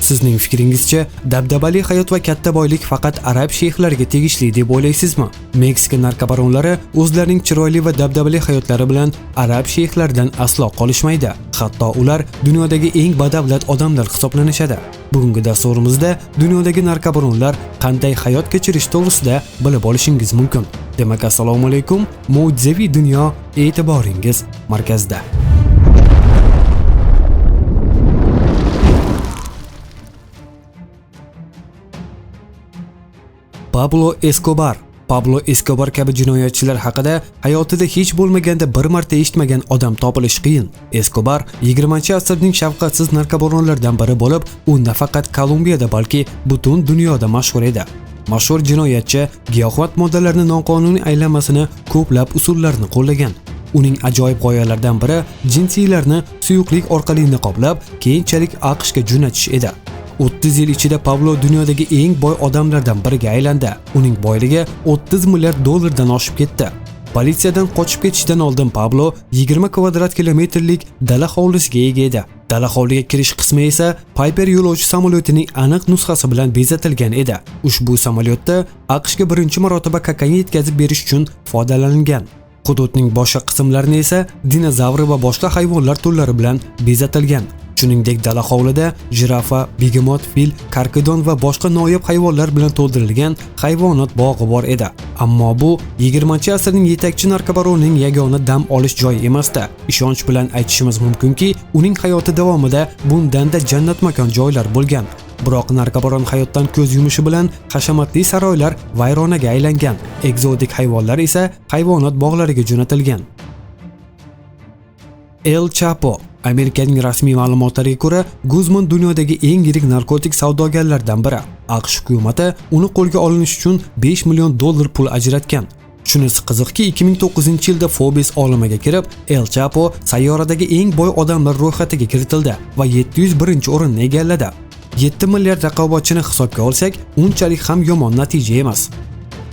Sizning fikringizcha, dabdabali hayot va katta boylik faqat arab sheyxlariga tegishli deb o'ylaysizmi? Meksika narkobaronlari o'zlarining chiroyli va dabdabali hayotlari bilan arab sheyxlaridan aslo qolishmaydi. Hatto ular dunyodagi eng badavlat odamlar hisoblanishadi. Bugungi dasturimizda dunyodagi narkobaronlar qanday hayot kechirish to'g'risida bilib olishingiz mumkin. Demak, assalomu alaykum. Mo'jizaviy dunyo e'tiboringiz markazida. Pablo Escobar kabi jinoyatchilar haqida hayotida hech bo'lmaganda bir marta eshitmagan odam topilish qiyin. Escobar 20-asrning shafqatsiz narkobaronlaridan biri bo'lib, u nafaqat Kolumbiyada, balki butun dunyoda mashhur edi. Mashhur jinoyatchi giyohvand moddalarning noqonuniy aylanmasini ko'plab usullarni qo'llagan. Uning ajoyib g'oyalaridan biri jinsiylarni suyuqlik orqali niqoblab, keyinchalik AQShga jo'natish edi. 30 yil ichida Pablo dunyodagi eng boy odamlardan biriga aylandi. Uning boyligi 30 milliard dollardan oshib ketdi. Politsiyadan qochib ketishdan oldin Pablo 20 kvadrat kilometrlik dala hovlisiga ega edi. Dala hovliga kirish qismi esa Piper yo'lovchi samolyotining aniq nusxasi bilan bezatilgan edi. Ushbu samolyotda AQShga birinchi marotaba kokain yetkazib berish uchun foydalanilgan. Hududning boshqa qismlarini esa dinozavr va boshqa hayvonlar turlari bilan bezatilgan. Shuningdek, dala hovlida jirafa, begemot, fil, karkidon va boshqa noyob hayvonlar bilan to'ldirilgan hayvonot bog'i bor edi. Ammo bu 20-asrning yetakchi narkobaronining yagona dam olish joyi emasdi. Ishonch bilan aytishimiz mumkinki, uning hayoti davomida bundan-da jannatmakon joylar bo'lgan. Biroq narkobaron hayotdan ko'z yumishi bilan hashamatli saroylar vayronaga aylangan. Ekzotik hayvonlar esa hayvonot bog'lariga jo'natilgan. El Chapo. Amerikaning rasmiy ma'lumotlariga ko'ra, Guzman dunyodagi eng yirik narkotik savdogarlardan biri. AQSh hukumati uni qo'lga olinish uchun 5 million dollar pul ajratgan. Shunisi qiziqki, 2009-yilda Forbes olamiga kirib, El Chapo sayyoradagi eng boy odamlar ro'yxatiga kiritildi va 701-o'rinni egalladi. 7 milliard raqobatchini hisobga olsak, unchalik ham yomon natija emas.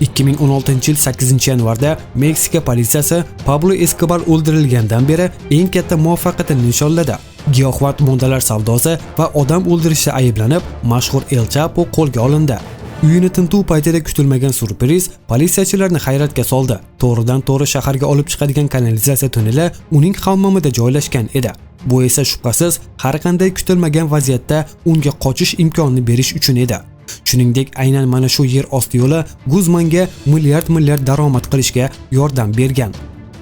2016-yil 8-yanvarda Meksika politsiyasi Pablo Escobar o'ldirilgandan beri eng katta muvaffaqiyatini nishonladi. Giyohvand moddalar savdosi va odam o'ldirishda ayblanib, mashhur El Chapo qo'lga olindi. Uyini tintuv paytida kutilmagan surpriz politsiyachilarni hayratga soldi. To'g'ridan-to'g'ri shaharga olib chiqadigan kanalizatsiya tunneli uning hammomida joylashgan edi. Bu esa shubhasiz har qanday kutilmagan vaziyatda unga qochish imkonini berish uchun edi. Shuningdek, aynan mana shu yer osti yo'li Guzmanga milliard daromad qilishga yordam bergan.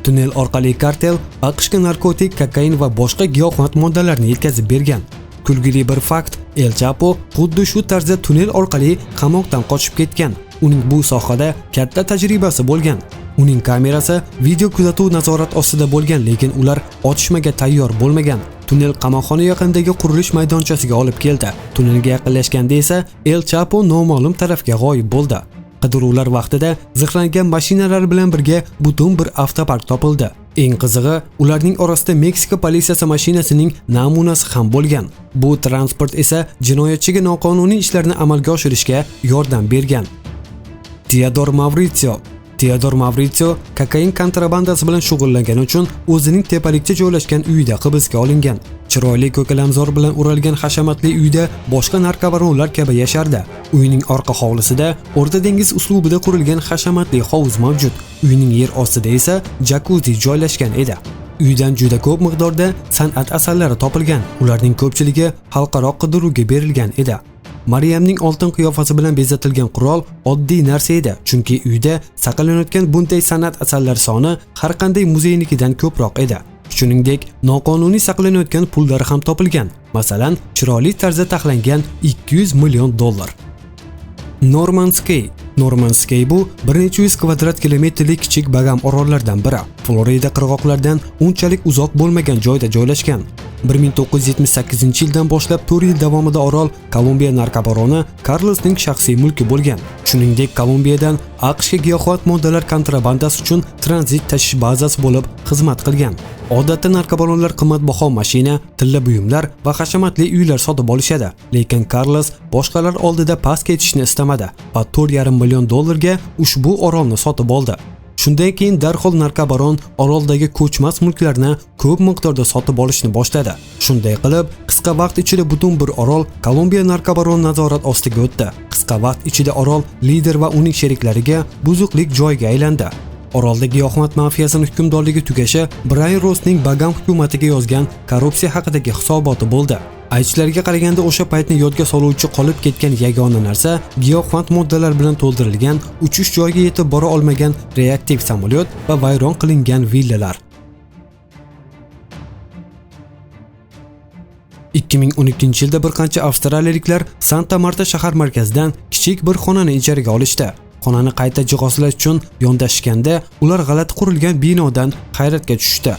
Tunnel orqali kartel AQShga narkotik, kokain va boshqa giyohvand moddalarni yetkazib bergan. Kulgili bir fakt, El Chapo xuddi shu tarzda tunnel orqali qamoqdan qochib ketgan. Uning bu sohada katta tajribasi bo'lgan. Uning kamerasi video kuzatuv nazorat ostida bo'lgan, lekin ular otishmaga tayyor bo'lmagan. Tunnel qamoqxona yaqinidagi qurilish maydonchasiga olib keldi. Tunnelga yaqinlashganda esa El Chapo noma'lum tarafga g'oyib bo'ldi. Qidiruvlar vaqtida zirhlangan mashinalar bilan birga butun bir avtopark topildi. Eng qizig'i, ularning orasida Meksika politsiyasi mashinasining namunasi ham bo'lgan. Bu transport esa jinoyatchiga noqonuniy ishlarni amalga oshirishga yordam bergan. Teodor Mavritio kokain kontrabandasi bilan shug'ullangani uchun o'zining tepalikda joylashgan uyida hibsga olingan. Chiroyli ko'kalamzor bilan o'ralgan hashamatli uyda boshqa narkobaronlar kabi yashardi. Uyning orqa hovlisida O'rta dengiz uslubida qurilgan hashamatli hovuz mavjud. Uyning yer ostida esa jakuzi joylashgan edi. Uydan juda ko'p miqdorda san'at asarlari topilgan. Ularning ko'pchiligi xalqaro qidiruvga berilgan edi. Maryamning oltin qiyofasi bilan bezatilgan qurol oddiy narsa edi, chunki uyda saqlanayotgan bunday san'at asarlari soni har qanday muzeynikidan ko'proq edi. Shuningdek, noqonuniy saqlanayotgan pullar ham topilgan. Masalan, chiroyli tarzda taxlangan 200 million dollar. Norman Cay bu bir necha yuz kvadrat kilometrlik kichik bagam orollardan biri. Florida qirg'oqlaridan unchalik uzoq bo'lmagan joyda joylashgan. 1978-yildan boshlab 4 yil davomida orol Kolumbiya narkobaroni Carlosning shaxsiy mulki bo'lgan. Shuningdek, Kolumbiyadan AQShga giyohvand moddalar kontrabandasi uchun tranzit tashish bazasi bo'lib xizmat qilgan. Odatda narkobaronlar qimmatbaho mashina, tilla buyumlar va hashamatli uylar sotib olishadi, lekin Carlos boshqalar oldida past ketishni istamadi va 4,5 million dollarga ushbu orolni sotib oldi. Shundan keyin darhol narkobaron oroldagi ko'chmas mulklarni ko'p miqdorda sotib olishni boshladi. Shunday qilib, qisqa vaqt ichida butun bir orol Kolumbiya narkobaron nazorat ostiga o'tdi. Qisqa vaqt ichida orol lider va uning sheriklariga buzuqlik joyiga aylandi. Orolda giyohvand mafiyasining hukmdorligi tugashi Brian Rossning Bagam hukumatiga yozgan korrupsiya haqidagi hisoboti bo'ldi. Aytishlariga qaraganda o'sha paytni yodga soluvchi qolib ketgan yagona narsa giyohvand moddalar bilan to'ldirilgan, uchish joyiga yetib bora olmagan reaktiv samolyot va vayron qilingan villalar. 2012-yilda bir qancha avstraliyaliklar Santa Marta shahar markazidan kichik bir xonani ijaraga olishdi. Xonani qayta jihozlash uchun yondashganda ular g'alati qurilgan binodan hayratga tushdi.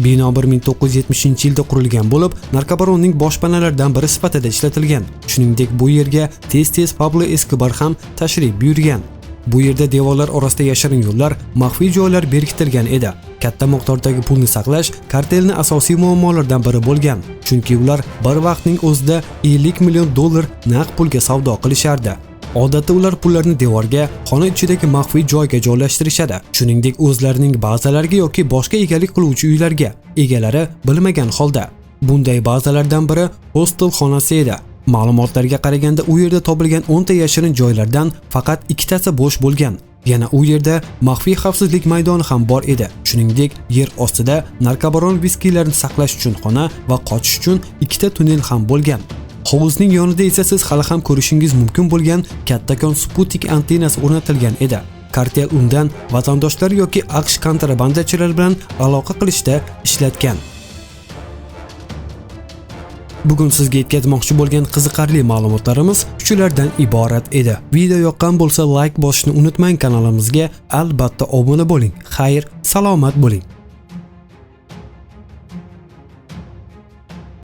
Bino 1970-yilda qurilgan bo'lib, narkobaronning boshpanalaridan biri sifatida ishlatilgan. Shuningdek, bu yerga tez-tez Pablo Escobar ham tashrif buyurgan. Bu yerda devorlar orasida yashirin yo'llar, maxfiy joylar berkitilgan edi. Katta miqdordagi pulni saqlash kartelning asosiy muammolaridan biri bo'lgan. Chunki ular bir vaqtning o'zida 50 million dollar naqd pulga savdo qilishardi. Odatda ular pullarni devorga, xona ichidagi maxfiy joyga joylashtirishadi. Shuningdek, o'zlarining bazalariga yoki boshqa egalik qiluvchi uylarga egalari bilmagan holda. Bunday bazalardan biri hostel xonasi edi. Ma'lumotlarga qaraganda u yerda topilgan 10 ta yashirin joylardan faqat 2 tasi bo'sh bo'lgan. Yana u yerda maxfiy xavfsizlik maydoni ham bor edi. Shuningdek, yer ostida narkobaron viskilarni saqlash uchun xona va qochish uchun 2 ta tunnel ham bo'lgan. Hovuzning yonida esa siz hali ham ko'rishingiz mumkin bo'lgan kattakon Sputnik antennasi o'rnatilgan edi. Kartel undan vatandoshlar yoki AQSh kontrabandachilari bilan aloqa qilishda ishlatgan. Bugun sizga yetkazmoqchi bo'lgan qiziqarli ma'lumotlarimiz shulardan iborat edi. Video yoqqan bo'lsa like bosishni unutmang, kanalimizga albatta obuna bo'ling. Xayr, salomat bo'ling.